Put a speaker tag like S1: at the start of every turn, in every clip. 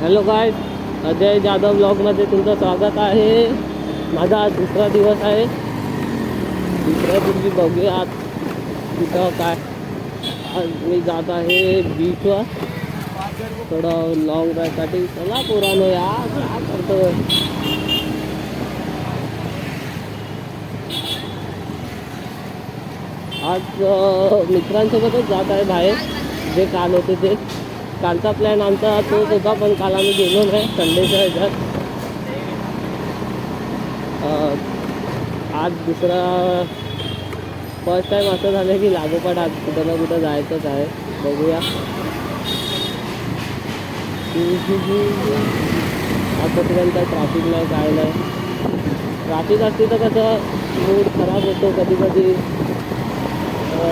S1: Hello guys, Ajay Jadhav ब्लॉगमध्ये तुमचं स्वागत आहे. माझा आज दुसरा दिवस आहे. दुसऱ्या दिवशी बघूया आज कुठं काय. आज मी जात आहे बीचवर थोडं लॉंग ड्राईव्हसाठी. चला पोरांनो, या काय करतो. आज मित्रांसोबतच जात आहे बाहेर. जे काल होते ते कालचा प्लॅन आमचा तोच होता, पण काल आम्ही गेलो नाही संडेच्या ह्याच्यात. आज दुसरा फर्स्ट टाईम असं झालं की लागोपाठ आज कुठं ना कुठं जायचंच आहे. बघूया आतापर्यंत ट्रॅफिक नाही, काय नाही. ट्रॅफिक असते तर कसं मूड खराब होतो कधी कधी,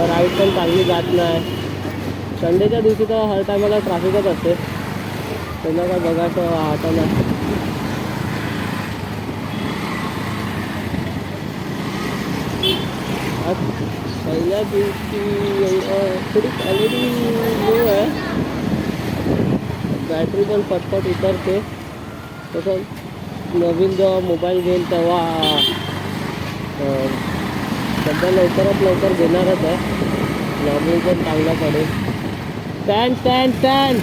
S1: राईड पण चांगली जात नाही. संडेच्या दिवशी तर हर टायमाला ट्रॅफिकच असते, त्यांना काय बघायचं आता नाही. आज पहिल्या दिवशी थोडी क्वालिटी लो आहे, बॅटरी पण पटपट उतरते. तसं नवीन जेव्हा मोबाईल घेईल तेव्हा सध्या लवकरात लवकर घेणारच आहे. ब्लॉगिंग पण चांगला पडेल. स्टँड स्टँड स्टँड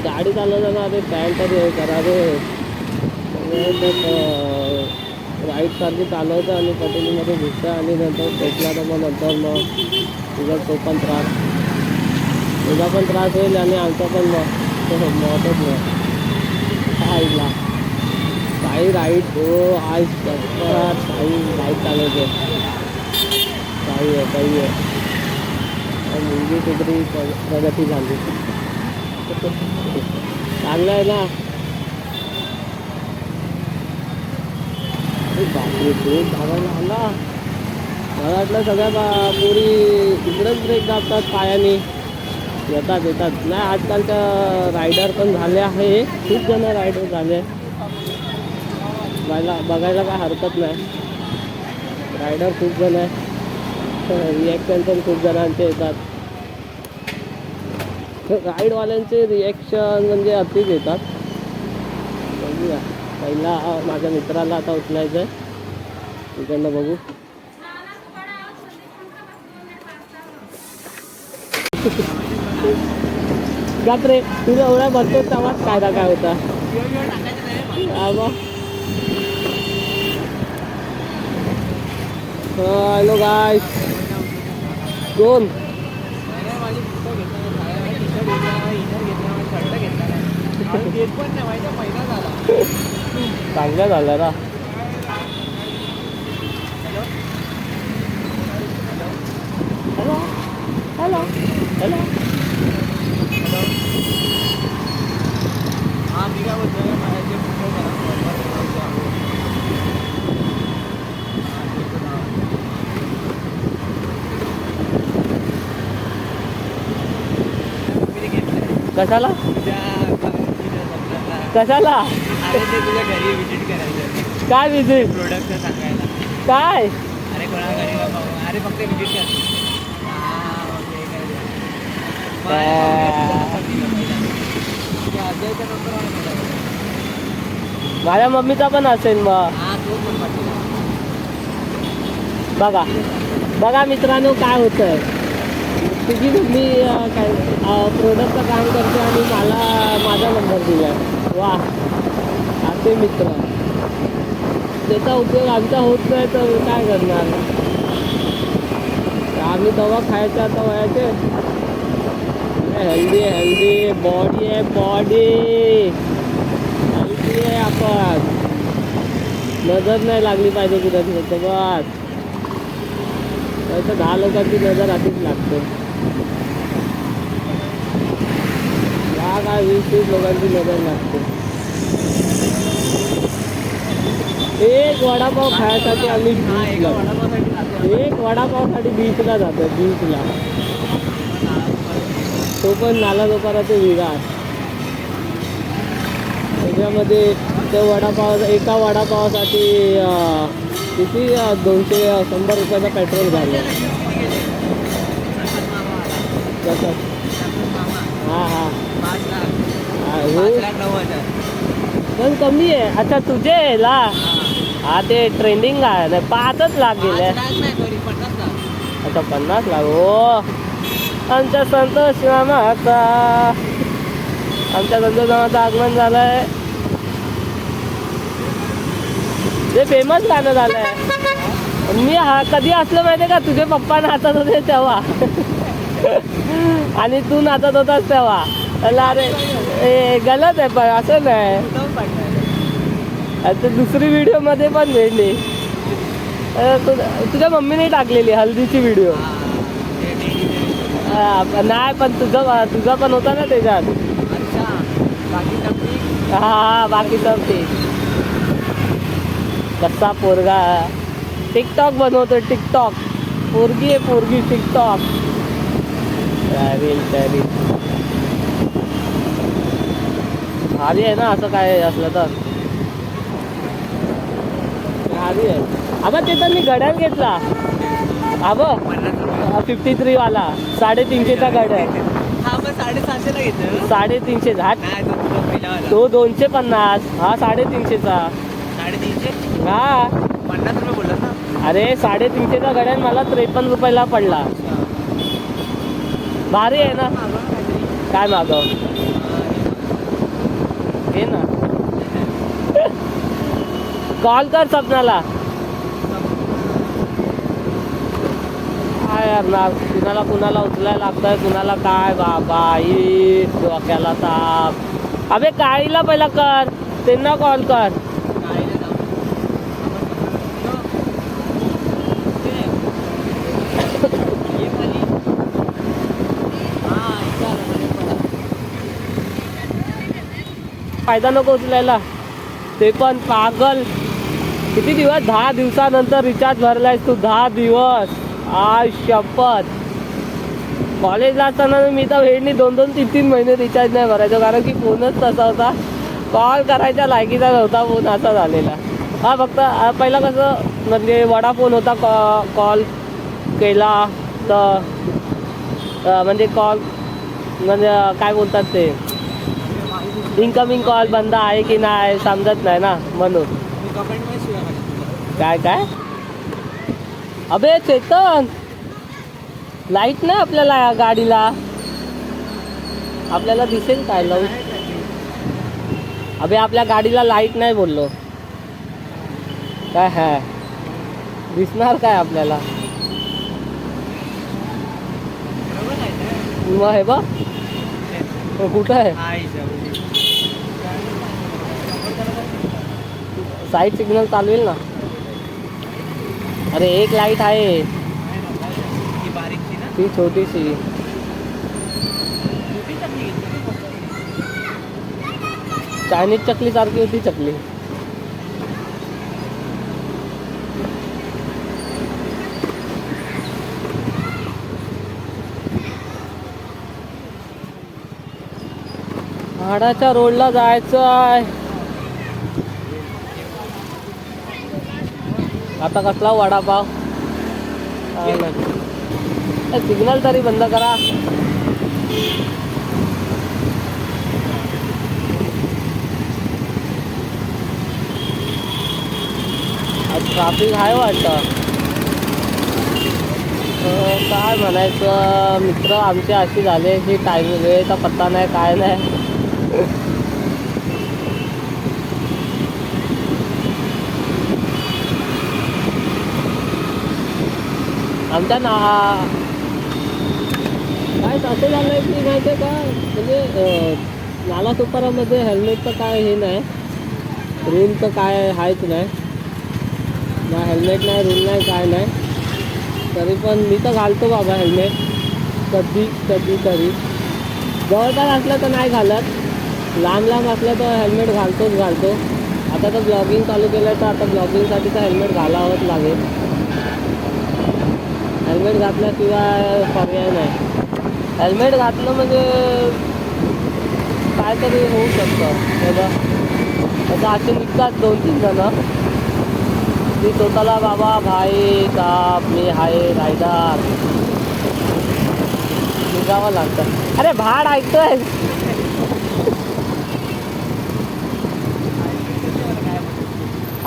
S1: गाडी चालवताना अरे स्टँड तरी हे करा रे. राईट सारखी चालवतं आणि पटेलीमध्ये घुसतं आणि नंतर पेटला तर मग नंतर मग तुझा तो पण त्रास, तुझा पण त्रास होईल आणि आमचा पण मदत नाही. साईडला काही राईट हो आज काही राईट चालवते. काही आहे काही आहे. मुलगी कुठेतरी प्रगती झाली, चांगलं आहे ना. बापरे ब्रेक धावायला आला. मला वाटलं सगळ्या पोरी इकडेच ब्रेक दाबतात पायाने. येतात नाही. आजकालच्या रायडर पण झाले आहे, खूप जण रायडर झाले. बघायला काय हरकत नाही. रायडर खूप जण आहे. रिॲक्शन पण खूप जणांचे येतात. राईडवाल्यांचे रिॲक्शन म्हणजे अतिच येतात. बघूया, पहिला माझ्या मित्राला आता उचलायचं आहे, तिकडनं बघू. बापरे, तुला एवढा भरतो तेव्हाच काय होता. हॅलो गाईस, दोन चांगला झाला ना. Hello hello hello. हां मी काय बोलतोय, कशाला कशाला. अरे ते तुझ्या घरी विजिट करायचं. काय विजिट? प्रोडक्ट सांगायला. काय? अरे कोणा घरी अरे फक्त विजिट कर. माझ्या मम्मीचा पण असेल मग. बघा बघा मित्रांनो काय होतंय. तुझी मम्मी काय प्रोडक्टचं काम करते आणि मला माझा नंबर दिला. वा, असे मित्र. त्याचा उपयोग आमचा होत नाही तर काय करणार. आम्ही दवा खायचा आता वयाचे. हेल्दी बॉडी आहे, बॉडी हेल्दी आहे. आपण नजर नाही लागली पाहिजे कुठं बस. तर 10 लोकांची नजर आधीच लागते. या काय 20-30 लोकांची नजर लागते. एक वडापाव खायसाठी आम्ही बीचला, एक वडापावसाठी बीचला जातो. बीचला तो पण नाला लोकांचे विरार. त्याच्यामध्ये त्या एका वडापावासाठी किती 200-100 रुपयाचा पेट्रोल झालं. कसं? हां पण कमी आहे. अच्छा तुझे ला हा ते ट्रेंडिंग आहे ना, 5च लाख गेले. अच्छा 50 लाख. हो आमच्या संतोष मामाचा आगमन झालंय. ते फेमस गाणं झालंय. मी कधी असलं माहितीये का, तुझे पप्पा नाचत होते तेव्हा आणि तू नाचत होतास तेव्हा. अरे गलत आहे पण असं नाही. आता दुसरी व्हिडिओ मध्ये पण भेटली. तुझ्या मम्मीने टाकलेली हल्दीची व्हिडिओ. नाही पण तुझा पण होता ना त्याच्यात. हा बाकी सब ठीक. कसा पोरगा टिकटॉक बनवतो. टिकटॉक पोरगी आहे पोरगी टिकटॉक. भारी आहे ना असं काय असलं तर. भारी आहे. अगं ते तर मी घड्याळ घेतला. अगं 53 वाला 350चा घड्याळ. 350 झाट. तो 250. हा 350चा. हा
S2: 50 रुपये बोलला ना.
S1: अरे 350चा घड्याळ मला 53 रुपयाला पडला. भारी आहे ना. काय मागव घे ना. कॉल कर सपनाला. काय यार ना, कुणाला उचलायला लागतंय, कुणाला काय बाबा ही डोक्याला ताप. अबे काळीला पहिला कर, त्यांना कॉल कर. फायदा नको उचलायला. ते पण पागल. किती दिवस? 10 दिवसानंतर रिचार्ज भरलायस तू. 10 दिवस. आय शपथ. कॉलेजला असताना मी तर वेळनी 2-2, 3-3 महिने रिचार्ज नाही भरायचो, कारण की फोनच तसा होता. कॉल करायच्या लायकीचा नव्हता फोन असा झालेला. हा फक्त पहिला कसं म्हणजे वडाफोन होता. कॉल केला तर म्हणजे कॉल म्हणजे काय बोलतात ते, इनकमिंग कॉल बंद आहे की नाही समजत नाही ना, म्हणून. काय अबे चेतन, लाईट नाही आपल्याला या गाडीला. आपल्याला दिसेल काय लावून. अबे आपल्या गाडीला लाईट नाही बोललो काय. हा दिसणार काय आपल्याला. मग हे बघ कुठं आहे. साईड सिग्नल चालवेल ना. अरे एक लाईट आहे ती छोटीशी. चायनीज चकली सारखी होती चकली. म्हाडाच्या रोडला जायचं आहे. आता कसला वडापाव. सिग्नल तरी बंद करा. ट्रॅफिक आहे वाटतं. काय म्हणायचं मित्र आमचे असे झाले की टाईम वेळेचा पत्ता नाही काय नाही. आमच्या काय असं झालंय की माहिती आहे का, म्हणजे नालासोपारामध्ये हेल्मेटचं काय हे नाही, रूलचं काय आहेच नाही ना. हेल्मेट नाही, रूल नाही, काय नाही. तरी पण मी तर घालतो बाबा हेल्मेट कधी तरी. जवळपास असलं तर नाही घालत, लांब असलं तर हेल्मेट घालतो. आता तर ब्लॉगिंग चालू केलं तर आता ब्लॉगिंगसाठी तर हेल्मेट घालावंच लागेल. हेल्मेट घातल्याशिवाय पर्याय नाही. हेल्मेट घातलं म्हणजे काहीतरी होऊ शकतं. आता असे निघतात 2-3 जणं की स्वतःला बाबा भाई साप मी हाय रायडर निघावं लागतं. अरे भाड ऐकतोय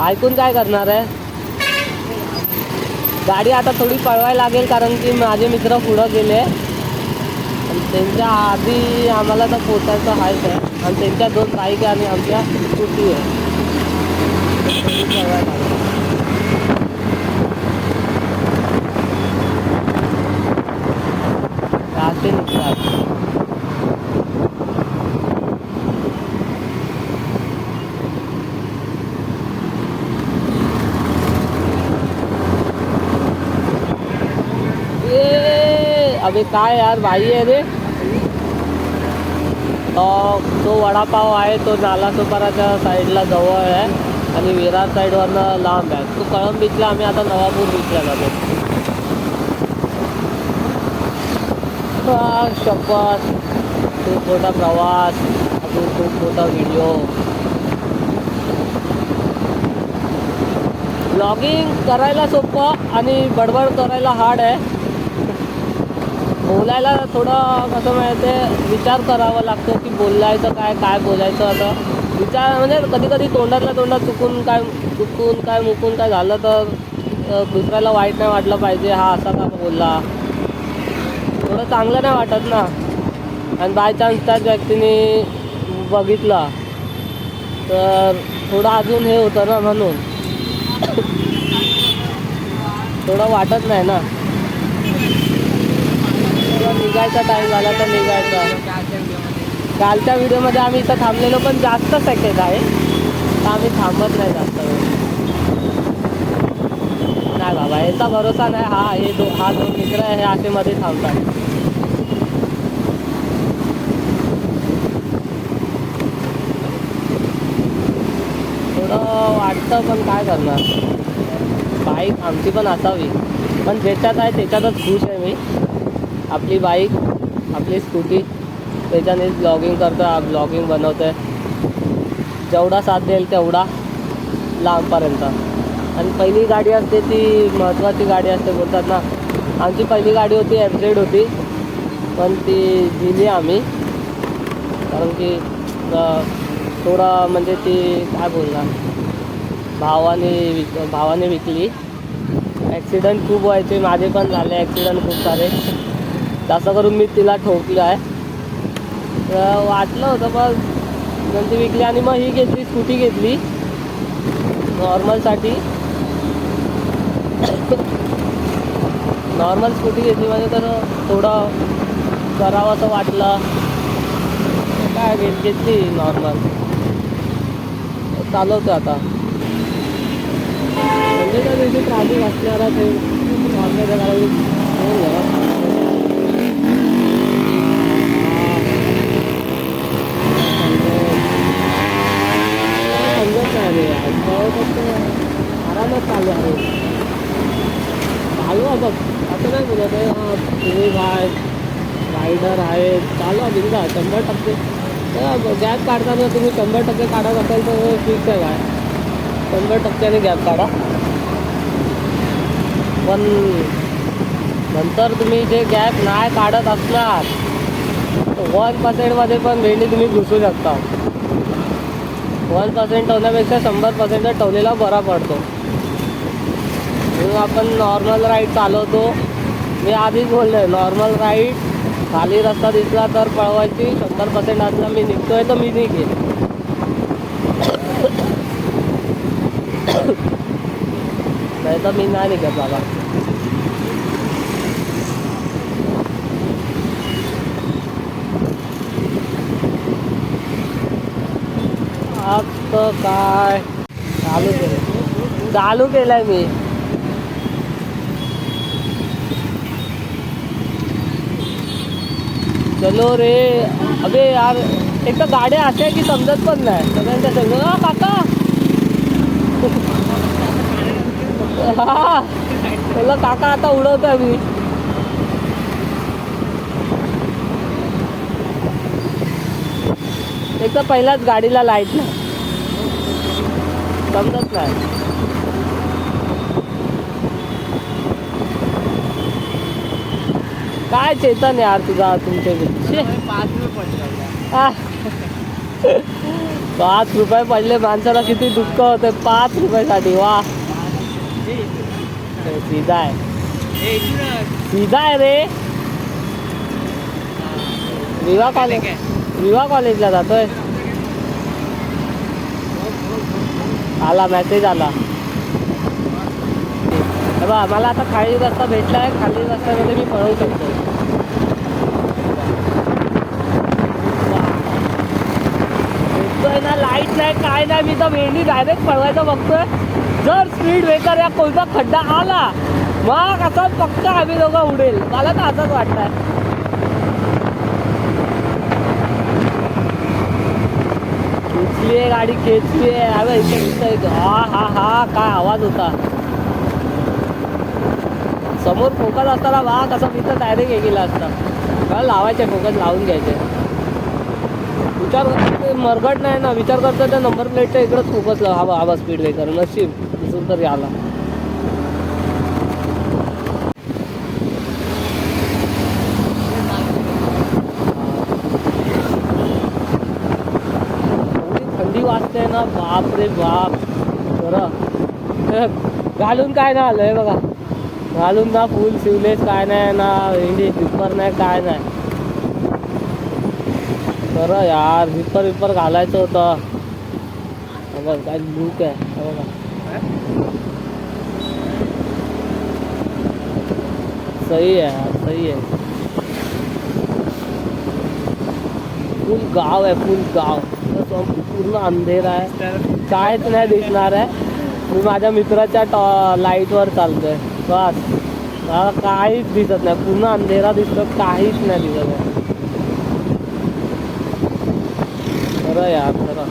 S1: ऐकून काय करणार आहे. गाडी आता थोडी पळवायला लागेल कारण की माझे मित्र पुढं गेले आणि त्यांच्या आधी आम्हाला तर पोचायचं आहेच आहे आणि त्यांच्या 2 बाईक आहे आणि आमच्या स्कूटी आहे. थोडी पळवायला लागेल. राहते निघतात. अबे काय यार भाई आहे रे. तो वडापाव आहे तो नालासोपाराच्या साईडला जवळ आहे आणि विरार साईडवरनं लांब आहे. तो कळंब बीचला आम्ही आता नवापूर बीचला जातो. शपथ खूप मोठा प्रवास अजून खूप मोठा व्हिडिओ. ब्लॉगिंग करायला सोपं आणि बडबड करायला हार्ड आहे. बोलायला थोडं कसं माहिती विचार करावा लागतो की बोलायचं काय बोलायचं. आता विचार म्हणजे कधी कधी तोंडातल्या तोंडात चुकून काय मुकून काय झालं तर दुसऱ्याला वाईट नाही वाटलं पाहिजे. हा असा का बोलला थोडं चांगलं नाही वाटत ना. आणि बाय चान्स त्याच व्यक्तीने बघितला तर थोडं अजून हे होतं ना म्हणून थोडं वाटत नाही ना. निघायचा टाईम झाला तर निघायचा. कालच्या व्हिडिओमध्ये आम्ही इथं थांबलेलो पण जास्त सेकंड आहे तर आम्ही थांबत नाही जास्त वेळ. नाही बाबा याचा भरोसा नाही. हा 2 मित्र आहे हे असे मध्ये थांबतात. थोडं वाटतं पण काय करणार. बाईक आमची पण असावी पण ज्याच्यात आहे त्याच्यातच खुश आहे मी. आपली बाईक आपली स्कूटी त्याच्यानेच ब्लॉगिंग करतो आहे. ब्लॉगिंग बनवतो आहे जेवढा साथ देईल तेवढा लांबपर्यंत. आणि पहिली गाडी असते ती महत्त्वाची गाडी असते बोलतात ना. आमची पहिली गाडी होती MZ होती पण ती दिली आम्ही कारण की थोडा म्हणजे ती काय बोलणार भावाने विकली. ॲक्सिडेंट खूप व्हायचे माझे पण झाले ॲक्सिडेंट खूप सारे. जास्त करून मी तिला ठोकलं आहे. तर वाटलं होतं पण नंतर विकली आणि मग ही घेतली स्कूटी घेतली नॉर्मलसाठी. नॉर्मल स्कूटी घेतली म्हणजे तर थोडं करावं असं वाटलं काय घेतली नॉर्मल चालवतो आता. म्हणजे त्या दिवशी ट्रॅफिक असणारा ते समजत नाही रे आरामात चालू आहे. चालू बघ असं नाही बोलत आहे. हां तुम्ही रायडर आहे चालू बिंदा 100%. गॅप काढताना तुम्ही 100% काढत असाल तर फिक्स आहे काय 100%ने गॅप काढा. पण नंतर तुम्ही जे गॅप नाही काढत असणार 1% पण भेंडी तुम्ही घुसू शकता. 1% ठेवण्यापेक्षा 100% ठेवलेला बरा पडतो. म्हणून आपण नॉर्मल राईड चालवतो. मी आधीच बोललो आहे नॉर्मल राईड खाली रस्ता दिसला तर पळवायची. 100% असला मी निघतोय तर मी निघेन. नाही तर मी नाही निघत बाबा. तर काय चालू केलंय मी. चलो रे. अबे यार एक तर गाड्या अशा आहे की समजत पण नाही सगळ्यांच्या सगळं काका. हा चला काका आता उडवतोय मी. एक तर पहिलाच गाडीला लाईट नाही समजत नाही. काय चेतन यार तुझा तुमचे 5 रुपये पडले माणसाला, किती दुःख होते 5 रुपयासाठी. वा सीधा आहे, सीधा आहे रे. विवा कॉलेजला जातोय. आला मेसेज आला. बघा मला आता खाली रस्ता भेटला आहे. खाली रस्त्यामध्ये मी पळवू शकतो. भेटतोय ना, लाईट नाही काय नाही. मी तर मेंढी डायरेक्ट पळवायचं बघतोय. जर स्पीड ब्रेकर या कोणता खड्डा आला मग असा पक्का आम्ही दोघं उडेल. मला तर असंच वाटतंय. खेचली आहे गाडी, खेचली आहे. अरे इथे हा हा हा काय आवाज होता. समोर फोकस असताना वा कसा मी तर डायरेक्ट हे गेला असता. मला लावायचे, फोकस लावून घ्यायचे. विचार करतो मरगट नाही ना. विचार करतो त्या नंबर प्लेटच्या इकडंच फोकस लावा. हवा स्पीड ब्रेकर नशीब दिसून तरी आला. थंडी वाजते ना, बाप रे बाप. बरं घालून काय ना आलंय बघा. घालून ना फुल शिवलेस काय नाही ना, इंडी झिप्पर नाही काय नाही. बरं यार झिप्पर विप्पर घालायचं होतं. बघ काय लूक आहे बघा. सही आहे यार, सही आहे. फुल गाव आहे, फुल गाव. पूर्ण अंधेरा आहे, कायच नाही दिसणार आहे. मी माझ्या मित्राच्या लाईटवर चालतोय बस. मला काहीच दिसत नाही. पूर्ण अंधेरा दिसतो, काहीच नाही दिसत आहे. खरं यार खरं.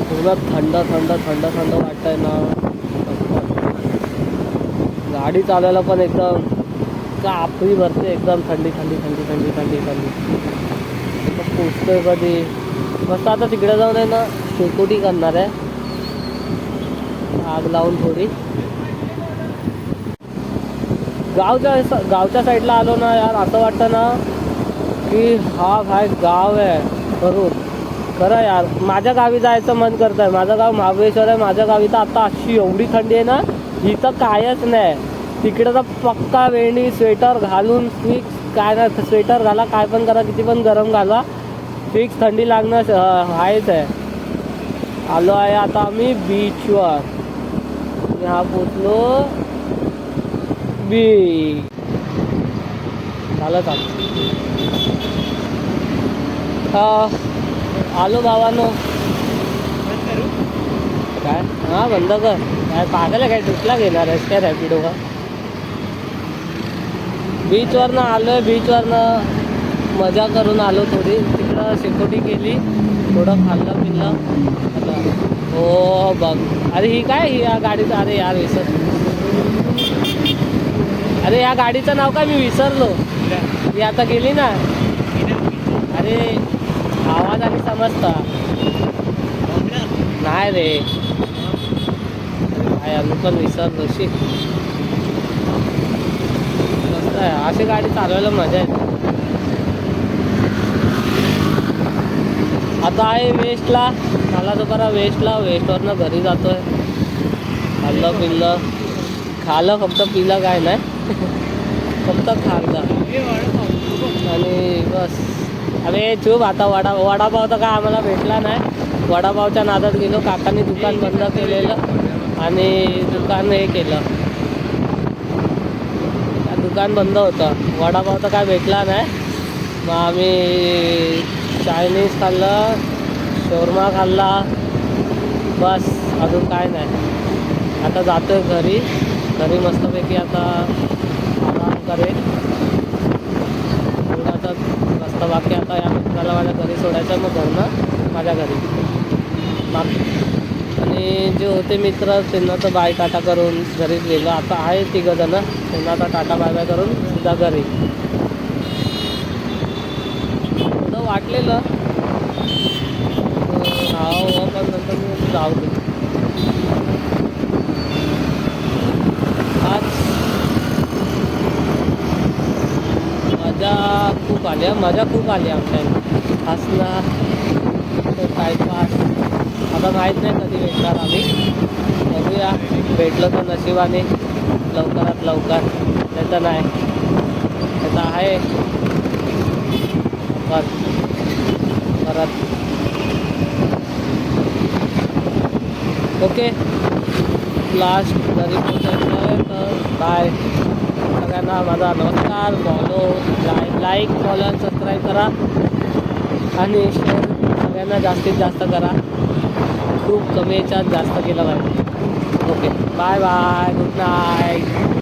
S1: पूर्ण थंड थंड थंड थंड वाटतंय ना. गाडी चालवायला पण एकदम कापरी भरते. एकदम थंडी थंडी थंडी थंडी थंडी थंडी. पोचतोय कधी मस्त. आता तिकडे जाऊन आहे ना शेकोटी करणार आहे, आग लावून थोडी. गावच्या साईडला आलो ना यार, असं वाटतं ना की हा काय गाव आहे करून. खरं यार माझ्या गावी जायचं मन करत आहे. माझं गाव महाबळेश्वर आहे. माझ्या गावी तर आता अशी एवढी थंडी आहे ना, इथं कायच नाही. तिकडे तर पक्का वेणी स्वेटर घालून फिक्स. काय नाही स्वेटर घाला, काय पण करा, किती पण गरम घाला, फिक्स थंडी लागणं आहेच आहे. आलो आहे आता आम्ही बीचवर. हा पोचलो बीच. झालं का आलो भावानो. काय हां बंद कर. काय पागल आहे काय, ट्रिपला घेणार आहेस काय रॅपिडो का? बीचवरनं आलो आहे. बीचवरनं मजा करून आलो थोडी. तिकडं शेकोटी केली, थोडं खाल्लं पिल्लं. हो बघ. अरे ही काय ही या गाडीचं. अरे यार विसर. अरे या गाडीचं नाव काय मी विसरलो. ही आता गेली ना. अरे आवाज आणि समजता नाही रे. काय आम्ही पण विसरलो. मस्त आहे अशी गाडी चालवायला, मजा येते. आता आहे वेस्टला. मला तो बरा वेस्टला. वेस्टवरनं घरी जातोय. खाल्लं पिल्लं. खाल्लं फक्त, पिलं काय नाही. फक्त खाल्लं आणि बस. अरे चूप. आता वडापाव तर काय आम्हाला भेटला नाही. वडापावच्या नादात गेलो. काकांनी दुकान बंद केलेलं आणि दुकान हे केलं. दुकान बंद होतं. वडापाव तर काय भेटला नाही. मग आम्ही चायनीज खाल्लं, शोरमा खाल्ला, बस. अजून काय नाही. आता जातोय घरी. घरी मस्तपैकी आता आराम करेल. आता रस्ता बाकी. आता या मित्राला माझ्या घरी सोडायचं, मग घरनं माझ्या घरी. आणि जे होते मित्र त्यांना तर बाय टाटा करून घरीच गेलो. आता आहे 3 जण. त्यांना आता टाटा बाय बाय करून सुद्धा घरी. थोडं वाटलेलं हो, पण नंतर मी जाऊ दे. आज मजा खूप आली मजा खूप आली आमच्या हसणं टाईमपास. आता माहीत नाही कधी भेटणार आम्ही, बघूया. भेटलो तर नशिबाने लवकरात लवकर, त्याचं नाही त्याचं आहे पण परत. ओके, लास्ट घरी पोचायचं आहे तर बाय सगळ्यांना. माझा नमस्कार. फॉलो लाईक फॉलो आणि सबस्क्राईब करा आणि शेअर सगळ्यांना जास्तीत जास्त करा. खूप कमी याच्यात जास्त केलं पाहिजे. Okay, bye bye, good night.